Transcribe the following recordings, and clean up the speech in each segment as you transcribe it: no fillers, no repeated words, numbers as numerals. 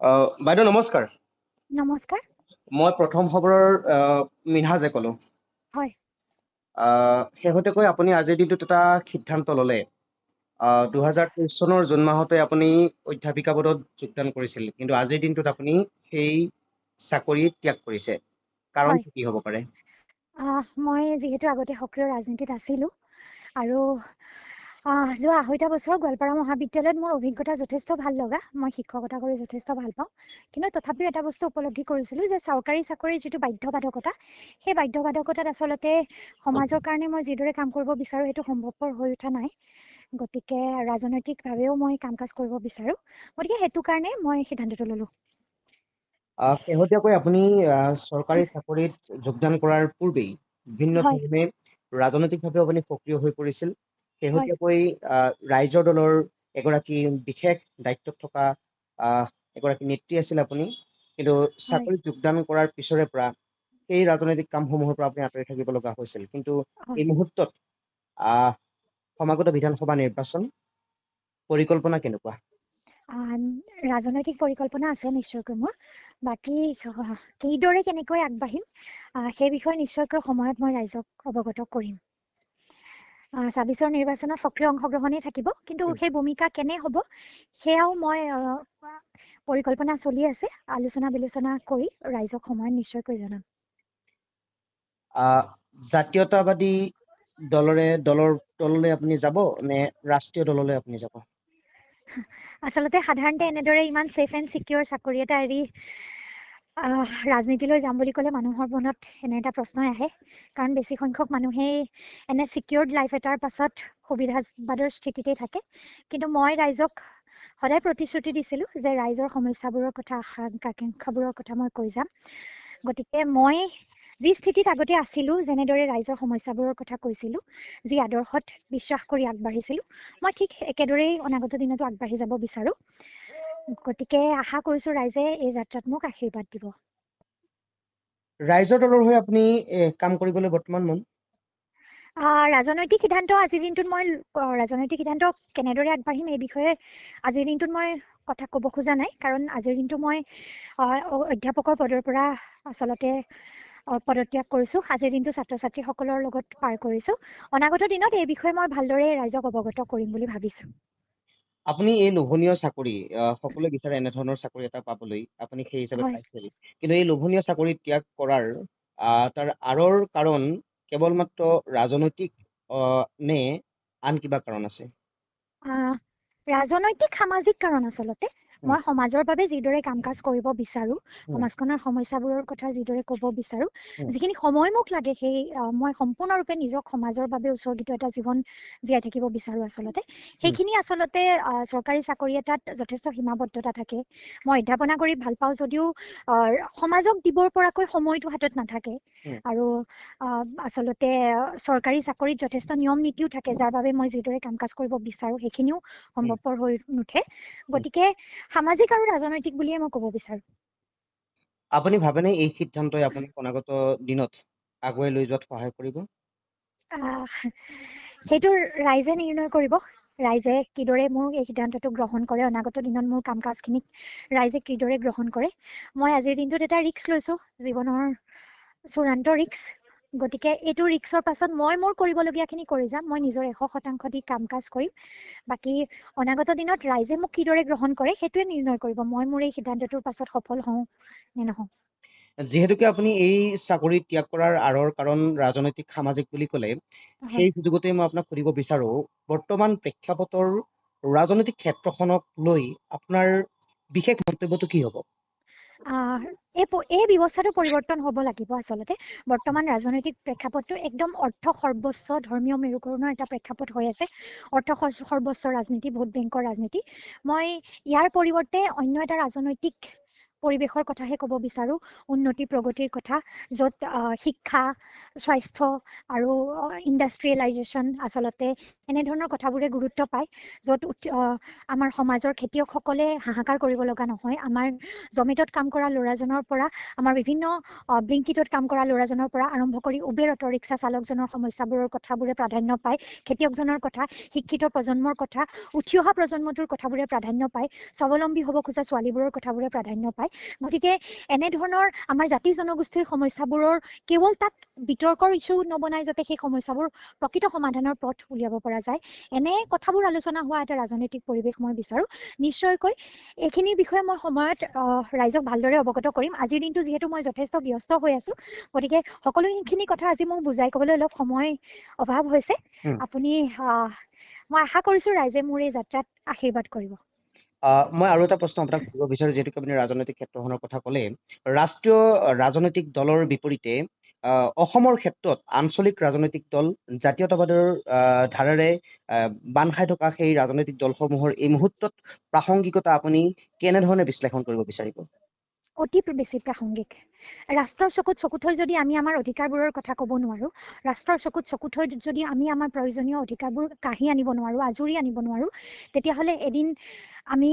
বাইদেউ নমস্কাৰ। নমস্কাৰ। মই প্ৰথম খবৰৰ মিনহাজে ক'লো। হয়। শেহতীয়াকৈ আপুনি আজিৰ দিনটোত এটা সিদ্ধান্ত ল'লে। 2023 চনৰ জুন মাহতে আপুনি অধ্যাপিকা পদত যোগদান কৰিছিল, কিন্তু আজিৰ দিনটোত আপুনি সেই চাকৰি ত্যাগ কৰিছে। হয়। কাৰণটো কি হ'ব পাৰে? মই যিহেতু আগতে সক্ৰিয় ৰাজনীতিত আছিলোঁ আৰু যোৱা ২.৫ বছৰ গোৱালপাৰা মহাবিদ্যালয়ত মোৰ অভিজ্ঞতা যথেষ্ট ভাল লগা। মই শিক্ষকতা কৰি যথেষ্ট ভাল পাওঁ। কিন্তু তথাপিও এটা বস্তু উপলব্ধি কৰিছিলোঁ যে চৰকাৰী চাকৰিৰ যিটো বাধ্যবাধকতা, সেই বাধ্যবাধকতাত আচলতে সমাজৰ কাৰণে মই যিদৰে কাম কৰিব বিচাৰোঁ সেইটো সম্ভৱপৰ হৈ উঠা নাই। গতিকে ৰাজনৈতিকভাৱেও মই কাম কাজ কৰিব বিচাৰোঁ। গতিকে সেইটো কাৰণে মই সিদ্ধান্তটো ল'লোঁ। শেহতীয়াকৈ আপুনি চৰকাৰী চাকৰিত যোগদান কৰাৰ পূৰ্বেই বিভিন্ন হয়। ধৰণে ৰাজনৈতিকভাৱে আপুনি সক্ৰিয় হৈ পৰিছিল। হয়। শেহতীয়াকৈ ৰাইজৰ দলৰ এগৰাকী বিশেষ দায়িত্বত থকা এগৰাকী নেত্ৰী আছিল আপুনি, কিন্তু হয়। চাকৰিত যোগদান কৰাৰ পিছৰে পৰা সেই ৰাজনৈতিক কামসমূহৰ পৰা আপুনি আঁতৰি থাকিব লগা হৈছিল। কিন্তু হয়। এই মুহূৰ্তত সমাগত বিধানসভা নিৰ্বাচন পৰিকল্পনা কেনেকুৱা? ৰাজনৈতিক পৰিকল্পনা আছে নিশ্চয়কৈ মোৰ। বাকী কিদৰে কেনেকৈ আগবাঢ়িম সেই বিষয়ে নিশ্চয়কৈ সময়ত মই ৰাইজক অৱগত কৰিম। ২৬ৰ নিৰ্বাচনত সক্ৰিয় অংশগ্ৰহণেই থাকিব, কিন্তু সেই ভূমিকা কেনে হ'ব সেয়াও মই পৰিকল্পনা চলি আছে। আলোচনা বিলোচনা কৰি ৰাইজক সময়ত নিশ্চয়কৈ জনাম। জাতীয়তাবাদী দললৈ আপুনি যাব নে ৰাষ্ট্ৰীয় দললৈ আপুনি যাব? আচলতে সাধাৰণতে এনেদৰে ইমান ছেফ এণ্ড ছিকিউৰ চাকৰি এটা এৰি ৰাজনীতিলৈ যাম বুলি ক'লে মানুহৰ মনত এনে এটা প্ৰশ্নই আহে। কাৰণ বেছি সংখ্যক মানুহেই এনে ছিকিউৰ্ড লাইফ এটাৰ পাছত সুবিধাবাদৰ স্থিতিতে থাকে। কিন্তু মই ৰাইজক সদায় প্ৰতিশ্ৰুতি দিছিলোঁ যে ৰাইজৰ সমস্যাবোৰৰ কথা, আকাংক্ষাবোৰৰ কথা মই কৈ যাম। গতিকে মই যি স্থিতিত আগতে আছিলোঁ, যেনেদৰে ৰাইজৰ সমস্যাবোৰৰ কথা কৈছিলোঁ, যি আদৰ্শত বিশ্বাস কৰি আগবাঢ়িছিলোঁ, মই ঠিক একেদৰেই অনাগত দিনতো আগবাঢ়ি যাব বিচাৰোঁ। গতিকে আশা কৰিছোঁ ৰাইজে এই যাত্ৰাত মোক আশীৰ্বাদ দিব। ৰাইজৰ দলৰ হৈ আপুনি কাম কৰিবলৈ বৰ্তমান মন? ৰাজনৈতিক সিদ্ধান্ত আজিৰ দিনটোত মই ৰাজনৈতিক সিদ্ধান্ত কেনেদৰে আগবাঢ়িম এই বিষয়ে আজিৰ দিনটোত মই কথা ক'ব খোজা নাই। কাৰণ আজিৰ দিনটো মই অধ্যাপকৰ পদৰ পৰা আচলতে পদত্যাগ কৰিছোঁ। আজিৰ দিনটো ছাত্ৰ ছাত্ৰীসকলৰ লগত পাৰ কৰিছোঁ। অনাগত দিনত এই বিষয়ে মই ভালদৰে ৰাইজক অৱগত কৰিম বুলি ভাবিছোঁ। আপুনি এই লোভনীয় চাকৰি, সকলোৱে বিচাৰে এনেধৰণৰ চাকৰি এটা পাবলৈ, আপুনি সেই হিচাপে হয়। পাইছিল। কিন্তু এই লোভনীয় চাকৰি ত্যাগ কৰাৰ তাৰ আঁৰৰ কাৰণ কেৱল মাত্ৰ ৰাজনৈতিক নে আন কিবা কাৰণ আছে? ৰাজনৈতিক সামাজিক কাৰণ আচলতে। মই সমাজৰ বাবে যিদৰে কাম কাজ কৰিব বিচাৰোঁ, সমাজখনৰ সমস্যাবোৰৰ কথা যিদৰে ক'ব বিচাৰোঁ, যিখিনি সময় মোক লাগে সেই মই সম্পূৰ্ণৰূপে নিজক সমাজৰ বাবে উৎসৰ্গিত এটা জীৱন জীয়াই থাকিব বিচাৰোঁ আচলতে। সেইখিনি আচলতে চৰকাৰী চাকৰি এটাত যথেষ্ট সীমাবদ্ধতা থাকে। মই অধ্যাপনা কৰি ভাল পাওঁ যদিও সমাজক দিবৰ পৰাকৈ সময়টো হাতত নাথাকে। আৰু আচলতে চৰকাৰী চাকৰিত যথেষ্ট নিয়ম নীতিও থাকে, যাৰ বাবে মই যিদৰে কাম কাজ কৰিব বিচাৰোঁ সেইখিনিও সম্ভৱপৰ হৈ নুঠে। গতিকে সামাজিক আৰু ৰাজনৈতিক বুলিয়ে মই ক'ব বিচাৰোঁ। আপুনি ভাবেনে এই সিদ্ধান্তই আপোনাক অনাগত দিনত আগুৱাই লৈ যোৱাত সহায় কৰিব? সেইটো ৰাইজে নিৰ্ণয় কৰিব। ৰাইজে কিদৰে মোৰ এই সিদ্ধান্তটো গ্ৰহণ কৰে, অনাগত দিনত মোৰ কাম কাজখিনিক ৰাইজে কিদৰে গ্ৰহণ কৰে। মই আজিৰ দিনটোত এটা ৰিস্ক লৈছোঁ, জীৱনৰ চূড়ান্ত ৰিস্ক। গতিকে এইটো ৰিস্কৰ পাছত মই মোৰ কৰিবলগীয়াখিনি কৰি যাম। মই নিজৰ 100% দি কাম কাজ কৰিম। বাকী অনাগত দিনত ৰাইজে মোক কিদৰে গ্ৰহণ কৰে সেইটোৱে নিৰ্ণয় কৰিব মই মোৰ এই সিদ্ধান্তটোৰ পাছত সফল হওঁ নে নহওঁ। যিহেতুকে আপুনি এই চাকৰি ত্যাগ কৰাৰ আঁৰৰ কাৰণ ৰাজনৈতিক সামাজিক বুলি ক'লে, হয়। সেই সুযোগতে মই আপোনাক সুধিব বিচাৰো, বৰ্তমান প্ৰেক্ষাপটৰ ৰাজনৈতিক ক্ষেত্ৰখনক লৈ আপোনাৰ বিশেষ মন্তব্যটো কি হ'ব? এই ব্যৱস্থাটো পৰিৱৰ্তন হ'ব লাগিব আচলতে। বৰ্তমান ৰাজনৈতিক প্ৰেক্ষাপটটো একদম অৰ্থ সৰ্বস্ব ধৰ্মীয় মেৰুকৰণৰ এটা প্ৰেক্ষাপট হৈ আছে। অৰ্থ সৰ্বস্ব ৰাজনীতি, ভোট বেংকৰ ৰাজনীতি। মই ইয়াৰ পৰিৱৰ্তে অন্য এটা ৰাজনৈতিক পৰিৱেশৰ কথাহে ক'ব বিচাৰো, উন্নতি প্ৰগতিৰ কথা, য'ত শিক্ষা, স্বাস্থ্য আৰু ইণ্ডাষ্ট্ৰিয়েলাইজেশ্যন আচলতে এনেধৰণৰ কথাবোৰে গুৰুত্ব পায়, য'ত আমাৰ সমাজৰ খেতিয়কসকলে হাহাকাৰ কৰিব লগা নহয়। আমাৰ জমেটত কাম কৰা ল'ৰাজনৰ পৰা, আমাৰ বিভিন্ন ব্লিংকিটত কাম কৰা ল'ৰাজনৰ পৰা আৰম্ভ কৰি উবেৰ অটো ৰিক্সা চালকজনৰ সমস্যাবোৰৰ কথাবোৰে প্ৰাধান্য পায়, খেতিয়কজনৰ কথা, শিক্ষিত প্ৰজন্মৰ কথা, উঠি অহা প্ৰজন্মটোৰ কথাবোৰে প্ৰাধান্য পায়, স্বাৱলম্বী হ'ব খোজা ছোৱালীবোৰৰ কথাবোৰে প্ৰাধান্য পায়। গতিকে এনেধৰণৰ আমাৰ জাতি জনগোষ্ঠীৰ সমস্যাবোৰৰ কেৱল তাক বিতৰ্কৰ ইছ্যু নবনাই যাতে সেই সমস্যাবোৰ প্ৰকৃত সমাধানৰ পথ উলিয়াব পৰা যায়, এনে কথাবোৰ আলোচনা হোৱা এটা ৰাজনৈতিক পৰিৱেশ মই বিচাৰো। নিশ্চয়কৈ এইখিনিৰ বিষয়ে মই সময়ত ৰাইজক ভালদৰে অৱগত কৰিম। আজিৰ দিনটো যিহেতু মই যথেষ্ট ব্যস্ত হৈ আছো, গতিকে সকলোখিনি কথা আজি মোক বুজাই ক'বলৈ অলপ সময় অভাৱ হৈছে। আপুনি মই আশা কৰিছো ৰাইজে মোৰ এই যাত্ৰাত আশীৰ্বাদ কৰিব। মই আৰু এটা প্ৰশ্ন আপোনাক সুধিব বিচাৰো, যিহেতু আপুনি ৰাজনৈতিক ক্ষেত্ৰখনৰ কথা ক'লে, ৰাষ্ট্ৰীয় ৰাজনৈতিক দলৰ বিপৰীতে অসমৰ ক্ষেত্ৰত আঞ্চলিক ৰাজনৈতিক দল, জাতীয়তাবাদৰ ধাৰাৰে বান্ধ খাই থকা সেই ৰাজনৈতিক দলসমূহৰ এই মুহূৰ্তত প্ৰাসংগিকতা আপুনি কেনেধৰণে বিশ্লেষণ কৰিব বিচাৰিব? অতি বেছি প্ৰাসংগিক। ৰাষ্ট্ৰৰ চকুত চকু থৈ যদি আমি আমাৰ অধিকাৰবোৰৰ কথা ক'ব নোৱাৰো, ৰাষ্ট্ৰৰ চকুত চকু থৈ যদি আমি আমাৰ প্ৰয়োজনীয় অধিকাৰবোৰ কাঢ়ি আনিব নোৱাৰো, আজৰি আনিব নোৱাৰো, তেতিয়াহ'লে এদিন আমি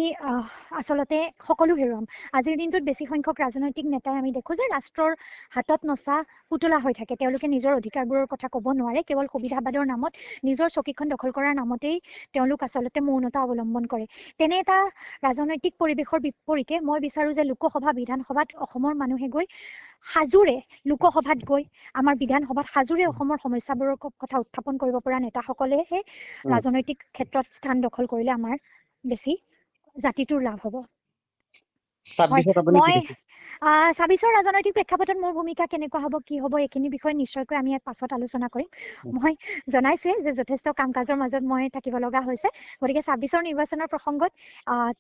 আচলতে সকলো হেৰুৱাম। আজিৰ দিনটোত বেছি সংখ্যক ৰাজনৈতিক নেতাই আমি দেখো যে ৰাষ্ট্ৰৰ হাতত নচা পুতলা হৈ থাকে। তেওঁলোকে নিজৰ অধিকাৰবোৰৰ কথা ক'ব নোৱাৰে, কেৱল সুবিধাবাদৰ নামত, নিজৰ চকীখন দখল কৰাৰ নামতেই তেওঁলোক আচলতে মৌনতা অৱলম্বন কৰে। তেনে এটা ৰাজনৈতিক পৰিৱেশৰ বিপৰীতে মই বিচাৰো যে লোকসভা, বিধানসভাত অসমৰ মানুহে গৈ সাজোৰে, লোকসভাত গৈ আমাৰ বিধানসভাত সাজোৰে অসমৰ সমস্যাবোৰৰ কথা উত্থাপন কৰিব পৰা নেতাসকলেহে ৰাজনৈতিক ক্ষেত্ৰত স্থান দখল কৰিলে আমাৰ বেছি জাতিটোৰ লাভ হ'ব। 26ত আপুনি কি মই দেখে? 26ৰ ৰাজনৈতিক প্ৰেক্ষাপটত মোৰ ভূমিকা কেনেকুৱা হ'ব, কি হ'ব, এইখিনি বিষয়ে নিশ্চয়কৈ আমি ইয়াত পাছত আলোচনা কৰিম। মই জনাইছোৱে যে যথেষ্ট কাম কাজৰ মাজত মই থাকিব লগা হৈছে, গতিকে 26ৰ নিৰ্বাচনৰ প্ৰসংগত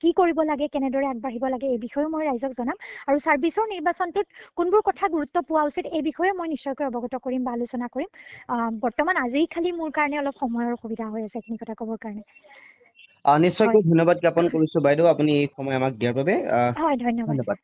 কি কৰিব লাগে, কেনেদৰে আগবাঢ়িব লাগে, এই বিষয়েও মই ৰাইজক জনাম। আৰু 26ৰ নিৰ্বাচনটোত কোনবোৰ কথা গুৰুত্ব পোৱা উচিত, এই বিষয়ে মই নিশ্চয়কৈ অৱগত কৰিম বা আলোচনা কৰিম। বৰ্তমান আজি খালি মোৰ কাৰণে অলপ সময়ৰ অসুবিধা হৈ আছে এইখিনি কথা ক'বৰ কাৰণে। নিশ্চয়কৈ ধন্যবাদ জ্ঞাপন কৰিছো বাইদেউ, আপুনি এই সময় আমাক দিয়াৰ বাবে। হয়, ধন্যবাদ। ধন্যবাদ।